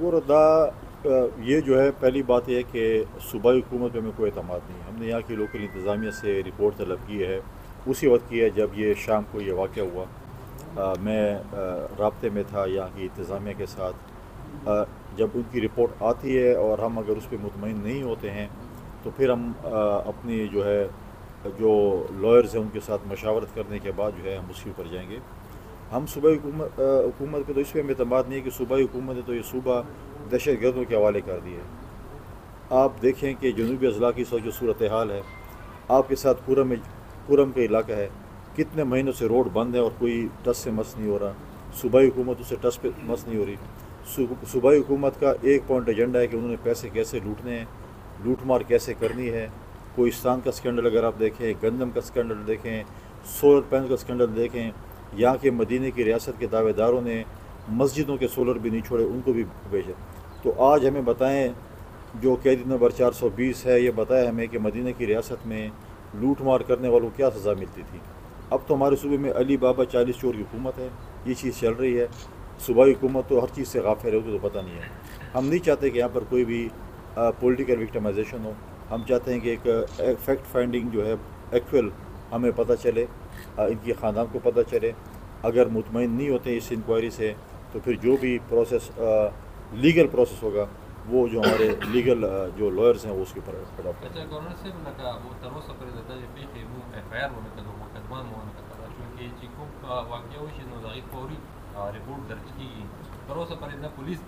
وہ ردا یہ جو ہے پہلی بات یہ ہے کہ صوبائی حکومت پہ ہمیں کوئی اعتماد نہیں ہے. ہم نے یہاں کی لوکل انتظامیہ سے رپورٹ طلب کی ہے اسی وقت کی ہے جب یہ شام کو یہ واقعہ ہوا. میں رابطے میں تھا یہاں کی انتظامیہ کے ساتھ. جب ان کی رپورٹ آتی ہے اور ہم اگر اس پہ مطمئن نہیں ہوتے ہیں تو پھر ہم اپنی جو لائرز ہیں ان کے ساتھ مشاورت کرنے کے بعد جو ہے ہم اس کے اوپر جائیں گے. ہم صوبائی حکومت پہ تو اس پہ ہمیں اعتماد نہیں ہے کہ صوبائی حکومت ہے تو یہ صوبہ دہشت گردوں کے حوالے کر دیے. آپ دیکھیں کہ جنوبی اضلاع کی جو صورتحال ہے, آپ کے ساتھ کورم کا علاقہ ہے, کتنے مہینوں سے روڈ بند ہے اور کوئی ٹس سے مس نہیں ہو رہا. صوبائی حکومت اس سے ٹس پہ مس نہیں ہو رہی. صوبائی حکومت کا ایک پوائنٹ ایجنڈا ہے کہ انہوں نے پیسے کیسے لوٹنے ہیں, لوٹ مار کیسے کرنی ہے. کوہستان کا اسکینڈل اگر آپ دیکھیں, گندم کا اسکینڈل دیکھیں, سولر پینل کا اسکینڈل دیکھیں, یہاں کے مدینہ کی ریاست کے دعوے داروں نے مسجدوں کے سولر بھی نہیں چھوڑے, ان کو بھی بھیجے. تو آج ہمیں بتائیں جو قیدی نمبر 420 ہے, یہ بتایا ہمیں کہ مدینہ کی ریاست میں لوٹ مار کرنے والوں کو کیا سزا ملتی تھی. اب تو ہمارے صوبے میں علی بابا 40 چور کی حکومت ہے, یہ چیز چل رہی ہے. صوبائی حکومت تو ہر چیز سے غافل ہے, تو پتہ نہیں ہے. ہم نہیں چاہتے کہ یہاں پر کوئی بھی پولیٹیکل وکٹمائزیشن ہو. ہم چاہتے ہیں کہ ایک فیکٹ فائنڈنگ جو ہے ایکچوئل ہمیں پتہ چلے, ان کی خاندان کو پتہ چلے. اگر مطمئن نہیں ہوتے اس انکوائری سے تو پھر جو بھی پروسیس لیگل پروسیس ہوگا وہ جو ہمارے لیگل جو لائرز ہیں وہ اس کے اوپر اڈاپٹ کریں. اچھا گورنر صاحب لکه وہ تر اوسه پورې د دغې پېښې مو ایف آی آر ونه کړه, مقدمه مو ونه کړله, چونکې چې کوم واقعه وشي نو د هغې فوري رپورټ درج کېږي. تر اوسه پورې نه پولیس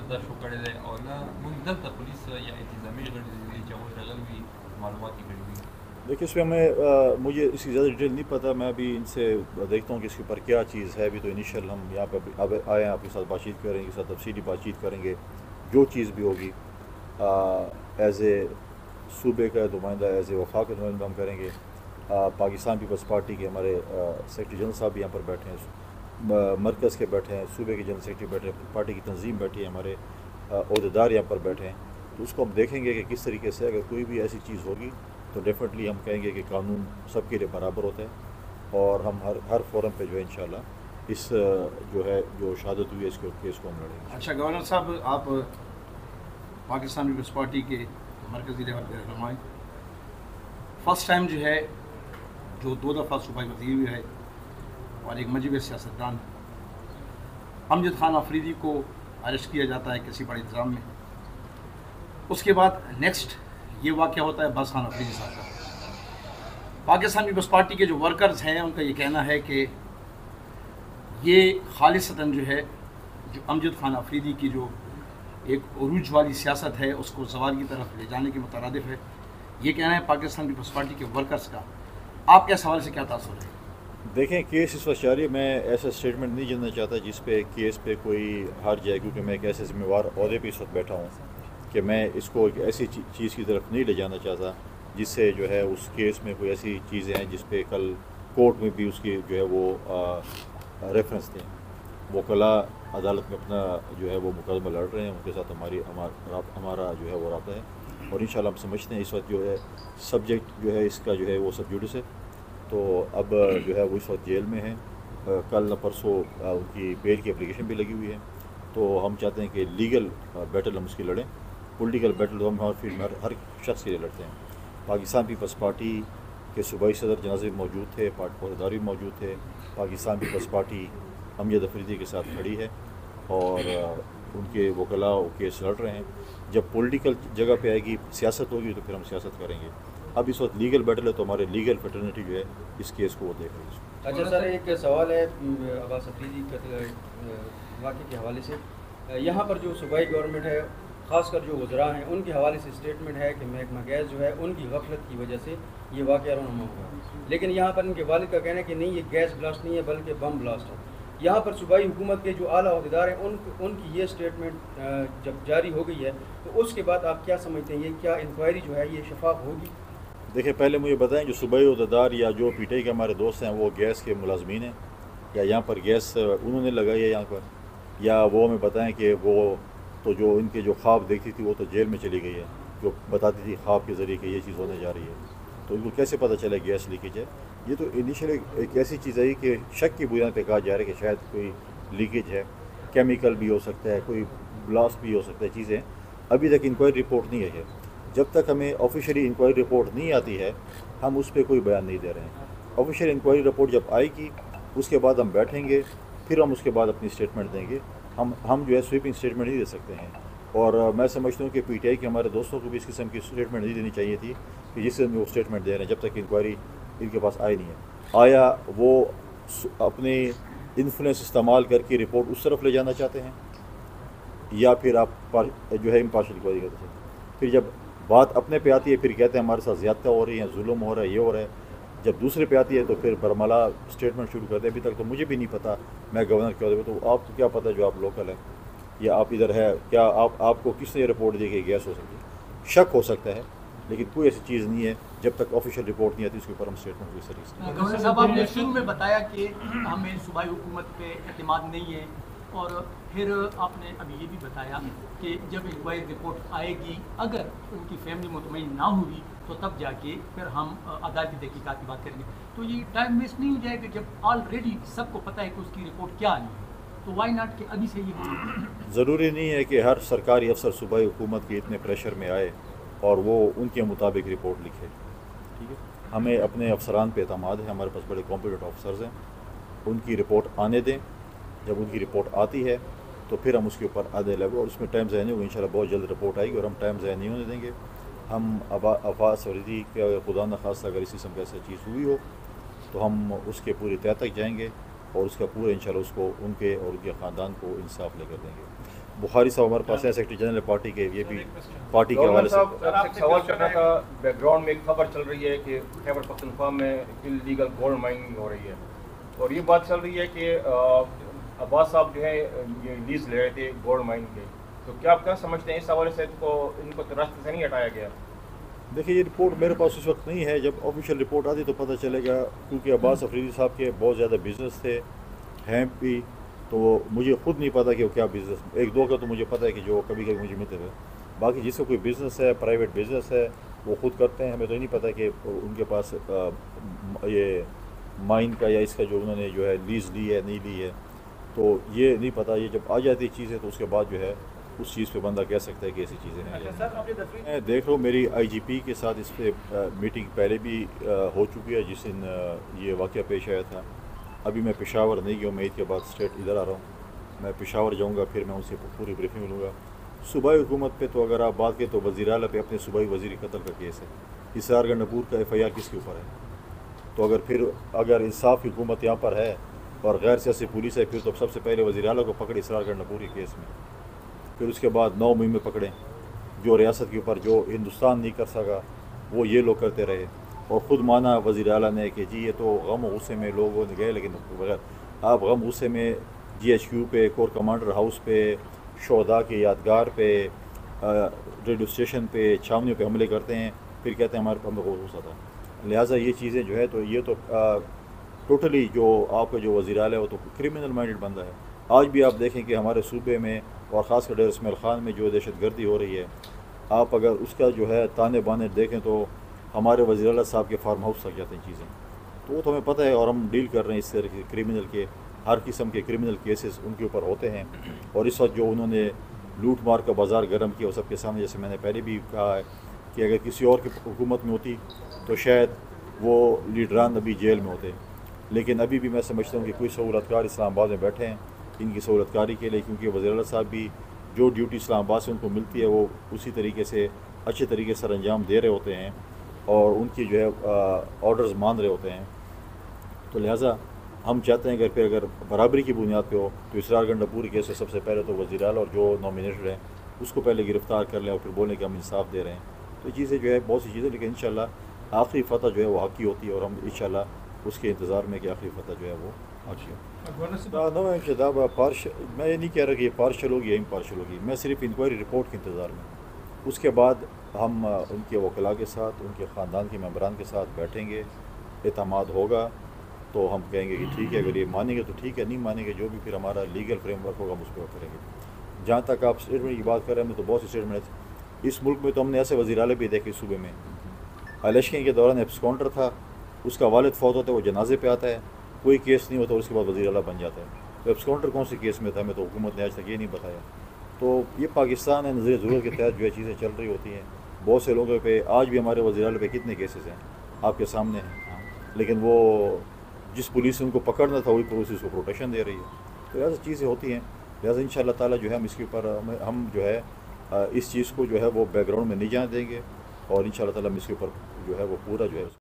درج کړی دی او نه موږ دلته پولیس یا انتظامي غړي دي چې هغوی راغلي وي معلومات یې کړي وي. دیکھیے اس میں مجھے اس کی زیادہ ڈیٹیل نہیں پتہ. میں ابھی ان سے دیکھتا ہوں کہ اس کے اوپر کیا چیز ہے. ابھی تو انیشیل ہم یہاں پہ اب آئے ہیں, آپ کے ساتھ بات چیت کریں گے, ساتھ تفصیلی بات چیت کریں گے. جو چیز بھی ہوگی ایز اے صوبے کا نمائندہ, ایز اے وفاق کا نمائندہ ہم کریں گے. پاکستان پیپلز پارٹی کے ہمارے سیکرٹری جنرل صاحب بھی یہاں پر بیٹھے ہیں, مرکز کے بیٹھے ہیں, صوبے کے جنرل سیکرٹری بیٹھے ہیں, پارٹی کی تنظیم بیٹھی ہے, ہمارے عہدیدار یہاں پر بیٹھے ہیں. تو اس کو ہم دیکھیں گے کہ کس طریقے سے اگر کوئی بھی ایسی چیز ہوگی تو ڈیفینیٹلی ہم کہیں گے کہ قانون سب کے لیے برابر ہوتا ہے, اور ہم ہر فورم پہ جو ہے انشاءاللہ اس جو شہادت ہوئی ہے اس کے کیس کو ہم لڑیں گے. اچھا گورنر صاحب, آپ پاکستان پیپلز پارٹی کے مرکزی لیول پہ رہنمائی, فرسٹ ٹائم جو ہے جو 2 دفعہ صوبائی وزیر بھی ہے اور ایک مجیب سیاستدان امجد خان آفریدی کو اریسٹ کیا جاتا ہے کسی بڑے الزام میں. اس کے بعد نیکسٹ یہ واقعہ ہوتا ہے عباس خان آفریدی صاحب کا. پاکستان پیپلز پارٹی کے جو ورکرز ہیں ان کا یہ کہنا ہے کہ یہ خالصتاً جو ہے جو امجد خان آفریدی کی جو ایک عروج والی سیاست ہے اس کو زوال کی طرف لے جانے کے مترادف ہے. یہ کہنا ہے پاکستان پیپلز پارٹی کے ورکرز کا. آپ کے اس حوالے سے کیا تاثر ہے؟ دیکھیں کیس اس وقت جاری ہے. میں ایسا اسٹیٹمنٹ نہیں دینا چاہتا جس پہ کیس پہ کوئی ہار جائے, کیونکہ میں ایک ایسے ذمہ وار عہدے پہ اس وقت بیٹھا ہوں کہ میں اس کو ایک ایسی چیز کی طرف نہیں لے جانا چاہتا جس سے جو ہے اس کیس میں کوئی ایسی چیزیں ہیں جس پہ کل کورٹ میں بھی اس کی جو ہے وہ ریفرنس دیں. وکلاء عدالت میں اپنا جو ہے وہ مقدمہ لڑ رہے ہیں, ان کے ساتھ ہمارا جو ہے وہ رابطہ ہے, اور انشاءاللہ ہم سمجھتے ہیں اس وقت جو ہے سبجیکٹ جو ہے اس کا جو ہے وہ سب جوڈس ہے. تو اب جو ہے وہ اس وقت جیل میں ہیں. کل پرسوں ان کی بیل کی اپلیکیشن بھی لگی ہوئی ہے. تو ہم چاہتے ہیں کہ لیگل بیٹل ہم اس کی لڑیں. پولیٹیکل بیٹل تو ہم ہر فیلڈ میں ہر شخص کے لیے لڑتے ہیں. پاکستان پیپلز پارٹی کے صوبائی صدر جنازے موجود تھے, عہدیدار بھی موجود تھے. پاکستان پیپلز پارٹی امجد آفریدی کے ساتھ کھڑی ہے اور ان کے وکلاء کیس لڑ رہے ہیں. جب پولیٹیکل جگہ پہ آئے گی, سیاست ہوگی, تو پھر ہم سیاست کریں گے. اب اس وقت لیگل بیٹل ہے تو ہمارے لیگل فیٹرنیٹی جو ہے اس کیس کو وہ دیکھ رہی ہے. اچھا سر, ایک سوال ہے عباس آفریدی واقعے کے حوالے سے. یہاں پر جو صوبائی گورنمنٹ ہے, خاص کر جو وزراء ہیں, ان کے حوالے سے اسٹیٹمنٹ ہے کہ محکمہ گیس جو ہے ان کی غفلت کی وجہ سے یہ واقعہ رونما ہوا. لیکن یہاں پر ان کے والد کا کہنا ہے کہ نہیں, یہ گیس بلاسٹ نہیں ہے بلکہ بم بلاسٹ ہے. یہاں پر صوبائی حکومت کے جو اعلیٰ عہدیدار ہیں ان کی یہ اسٹیٹمنٹ جب جاری ہو گئی ہے تو اس کے بعد آپ کیا سمجھتے ہیں, یہ کیا انکوائری جو ہے یہ شفاف ہوگی؟ دیکھیں پہلے مجھے بتائیں جو صوبائی عہدیدار یا جو پی ٹی آئی کے ہمارے دوست ہیں وہ گیس کے ملازمین ہیں, یا یہاں پر گیس انہوں نے لگائی ہے یہاں پر, یا وہ ہمیں بتائیں کہ وہ تو جو ان کے جو خواب دیکھتی تھی وہ تو جیل میں چلی گئی ہے, جو بتاتی تھی خواب کے ذریعے کہ یہ چیز ہونے جا رہی ہے. تو ان کو کیسے پتہ چلے گیس لیکیج ہے؟ یہ تو انیشیل ایک ایسی چیز ہے کہ شک کی بنیاد پہ کہا جا رہا ہے کہ شاید کوئی لیکیج ہے. کیمیکل بھی ہو سکتا ہے, کوئی بلاسٹ بھی ہو سکتا ہے چیزیں. ابھی تک انکوائری رپورٹ نہیں ہے. جب تک ہمیں آفیشیلی انکوائری رپورٹ نہیں آتی ہے ہم اس پہ کوئی بیان نہیں دے رہے ہیں. آفیشیل انکوائری رپورٹ جب آئے گی اس کے بعد ہم بیٹھیں گے, پھر ہم اس کے بعد اپنی اسٹیٹمنٹ دیں گے. ہم جو ہے سویپنگ اسٹیٹمنٹ نہیں دے سکتے ہیں. اور میں سمجھتا ہوں کہ پی ٹی آئی کے ہمارے دوستوں کو بھی اس قسم کی اسٹیٹمنٹ نہیں دینی چاہیے تھی کہ جس سے وہ اسٹیٹمنٹ دے رہے ہیں جب تک انکوائری ان کے پاس آئی نہیں ہے. آیا وہ اپنے انفلوئنس استعمال کر کے رپورٹ اس طرف لے جانا چاہتے ہیں, یا پھر آپ جو ہے امپارشل انکوائری کرتے ہیں. پھر جب بات اپنے پہ آتی ہے پھر کہتے ہیں ہمارے ساتھ زیادتیاں ہو رہی ہیں, ظلم ہو رہا ہے, یہ ہو رہا ہے. جب دوسرے پہ آتی ہے تو پھر برملا اسٹیٹمنٹ شروع کرتے ہیں. ابھی تک تو مجھے بھی نہیں پتہ میں گورنر کیا ہوتا, تو آپ کو کیا پتہ جو آپ لوکل ہیں یا آپ ادھر ہے, کیا آپ کو کس نے رپورٹ دی کہ گیس ہو سکتی ہے؟ شک ہو سکتا ہے لیکن کوئی ایسی چیز نہیں ہے. جب تک آفیشیل رپورٹ نہیں آتی اس کے اوپر ہم اسٹیٹمنٹ کوئی سر. گورنر صاحب آپ نے شروع میں بتایا کہ ہمیں صوبائی حکومت پہ اعتماد نہیں ہے, اور پھر آپ نے ابھی یہ بھی بتایا کہ جب انکوائری رپورٹ آئے گی اگر ان کی فیملی مطمئن نہ ہوئی تو تب جا کے پھر ہم عدالتی تحقیقات کی بات کریں گے. تو یہ ٹائم ویسٹ نہیں ہو جائے گا جب آلریڈی سب کو پتہ ہے کہ اس کی رپورٹ کیا آنی ہے, تو وائی ناٹ کہ ابھی سے یہ ضروری نہیں ہے کہ ہر سرکاری افسر صوبائی حکومت کے اتنے پریشر میں آئے اور وہ ان کے مطابق رپورٹ لکھے. ٹھیک ہے, ہمیں اپنے افسران پہ اعتماد ہے, ہمارے پاس بڑے کمپیٹنٹ افسرز ہیں, ان کی رپورٹ آنے دیں. جب ان کی رپورٹ آتی ہے تو پھر ہم اس کے اوپر آدھے لگے, اور اس میں ٹائم ضائع نہیں ہوگا. انشاءاللہ بہت جلد رپورٹ آئے گی اور ہم ٹائم ضائع نہیں ہونے دیں گے. ہم عباس فریدی کہ خدا نخواستہ اگر اس قسم کی ایسی چیز ہوئی ہو تو ہم اس کے پوری تہہ تک جائیں گے اور اس کا پورا انشاءاللہ اس کو ان کے اور ان کے خاندان کو انصاف لے کر دیں گے. بخاری صاحب ہمارے پاس ہیں, سیکرٹری جنرل پارٹی کے, یہ بھی پارٹی کے حوالے سے سوال کرنا تھا. بیک گراؤنڈ میں ایک خبر چل رہی ہے کہ خیبر پختونخوا میں انلیگل گولڈ مائننگ ہو رہی ہے, اور یہ بات چل رہی ہے کہ عباس صاحب جو ہے یہ لیز لے رہے تھے گولڈ مائن کے, تو کیا آپ کیا سمجھتے ہیں اس حوالے سے ان کو راستے سے نہیں ہٹایا گیا؟ دیکھیے یہ رپورٹ میرے پاس اس وقت نہیں ہے. جب آفیشیل رپورٹ آتی تو پتہ چلے گا, کیونکہ عباس فریدی صاحب کے بہت زیادہ بزنس تھے ہیں بھی, تو مجھے خود نہیں پتہ کہ وہ کیا بزنس. ایک دو کا تو مجھے پتہ ہے کہ جو کبھی کبھی مجھے ملتے تھے, باقی جس کا کوئی بزنس ہے, پرائیویٹ بزنس ہے, وہ خود کرتے ہیں. ہمیں تو نہیں پتہ کہ ان کے پاس یہ مائن کا یا اس کا جو انہوں نے جو ہے لیز لی ہے نہیں لی ہے, تو یہ نہیں پتہ. یہ جب آ جاتی چیزیں تو اس کے بعد جو ہے اس چیز پہ بندہ کہہ سکتا ہے کہ ایسی چیزیں ہیں. میں دیکھ رہا ہوں میری آئی جی پی کے ساتھ اس پہ میٹنگ پہلے بھی ہو چکی ہے جس دن یہ واقعہ پیش آیا تھا. ابھی میں پشاور نہیں گیا ہوں, میں عید کے بعد اسٹیٹ ادھر آ رہا ہوں. میں پشاور جاؤں گا, پھر میں ان سے پوری بریفنگ لوں گا. صوبائی حکومت پہ تو اگر آپ بات کریں تو وزیر اعلیٰ پہ اپنے صوبائی وزیر قتل کا کیس ہے. اسرار گنج نپور کا ایف آئی آر کس کے اوپر ہے؟ تو اگر انصاف حکومت یہاں پر ہے اور غیر سیاسی پولیس ہے, پھر تو سب سے پہلے وزیر اعلیٰ کو پکڑے اسرار گنج نپور کے کیس میں, پھر اس کے بعد 9 مئی میں پکڑیں. جو ریاست کے اوپر جو ہندوستان نہیں کر سکا وہ یہ لوگ کرتے رہے, اور خود مانا وزیر اعلیٰ نے کہ جی یہ تو غم و غصے میں لوگوں نے گئے, لیکن بغیر آپ غم غصے میں جی ایچ کیو پہ, کور کمانڈر ہاؤس پہ, شہداء کے یادگار پہ, ریڈیو اسٹیشن پہ, چھاونیوں پہ حملے کرتے ہیں, پھر کہتے ہیں ہمارے پہ بہت غصہ تھا. لہٰذا یہ چیزیں جو ہے تو یہ تو ٹوٹلی جو آپ کا جو وزیر اعلیٰ ہے وہ تو کرمنل مائنڈڈ بندہ ہے. آج بھی آپ دیکھیں کہ ہمارے صوبے میں اور خاص کر ڈیر اسماعیل خان میں جو دہشت گردی ہو رہی ہے, آپ اگر اس کا جو ہے تانے بانے دیکھیں تو ہمارے وزیر اعلیٰ صاحب کے فارم ہاؤس تک جاتے ہیں چیزیں. تو وہ تو ہمیں پتہ ہے, اور ہم ڈیل کر رہے ہیں اس طرح کے کرمنل کے, ہر قسم کے کرمنل کیسز ان کے اوپر ہوتے ہیں. اور اس وقت جو انہوں نے لوٹ مار کا بازار گرم کیا وہ سب کے سامنے, جیسے میں نے پہلے بھی کہا ہے کہ اگر کسی اور کی حکومت میں ہوتی تو شاید وہ لیڈران ابھی جیل میں ہوتے. لیکن ابھی بھی میں سمجھتا ہوں کہ کوئی سہولت کار اسلام آباد میں بیٹھے ہیں ان کی سہولت کاری کے لیے, کیونکہ وزیر اعلیٰ صاحب بھی جو ڈیوٹی اسلام آباد سے ان کو ملتی ہے وہ اسی طریقے سے اچھے طریقے سے انجام دے رہے ہوتے ہیں اور ان کی جو ہے آرڈرز مان رہے ہوتے ہیں. تو لہٰذا ہم چاہتے ہیں کہ اگر برابری کی بنیاد پہ ہو تو اسرار گنج نپور کیس سے سب سے پہلے تو وزیر اعلیٰ اور جو نامینیٹڈ ہیں اس کو پہلے گرفتار کر لیں اور پھر بولیں کہ ہم انصاف دے رہے ہیں. تو چیزیں جو ہے بہت سی چیزیں, لیکن انشاءاللہ آخری فتح جو ہے وہ حق کی ہوتی ہے, اور ہم انشاءاللہ اس کے انتظار میں کہ آخری فتح جو ہے وہ حق کی ہو. میں یہ نہیں کہہ رہا کہ یہ پارشل ہوگی یا امپارشل ہوگی, میں صرف انکوائری رپورٹ کے انتظار میں. اس کے بعد ہم ان کے وکلاء کے ساتھ, ان کے خاندان کے ممبران کے ساتھ بیٹھیں گے, اعتماد ہوگا تو ہم کہیں گے کہ ٹھیک ہے, اگر یہ مانیں گے تو ٹھیک ہے, نہیں مانیں گے جو بھی پھر ہمارا لیگل فریم ورک ہوگا ہم اس پہ کریں گے. جہاں تک آپ اسٹیٹمنٹ کی بات کر رہے ہیں, تو بہت سی اسٹیٹمنٹ اس ملک میں تو ہم نے ایسے وزیر اعلیٰ بھی دیکھے صوبے میں. الیکشن کے دوران ایبسکاؤنڈر تھا, اس کا والد فوت ہوتا ہے, وہ جنازے پہ آتا ہے, کوئی کیس نہیں ہوتا, اس کے بعد وزیر اعلیٰ بن جاتا ہے. تو ایبسکاؤنڈر کون سے کیس میں تھا, ہمیں تو حکومت نے آج تک یہ نہیں بتایا. تو یہ پاکستان ہے، نظر ضرورت کے تحت جو ہے چیزیں چل رہی ہوتی ہیں. بہت سے لوگوں پہ آج بھی ہمارے وزیر اعلیٰ پہ کتنے کیسز ہیں آپ کے سامنے ہیں، لیکن وہ جس پولیس نے ان کو پکڑنا تھا وہی پولیس اس کو پروٹیکشن دے رہی ہے. تو ایسی چیزیں ہوتی ہیں. لہٰذا ان شاء اللہ تعالیٰ جو ہے ہم اس کے اوپر ہم جو ہے اس چیز کو جو ہے وہ بیک گراؤنڈ میں نہیں جانے دیں گے، اور ان شاء اللہ تعالیٰ ہم اس کے اوپر جو ہے وہ پورا جو ہے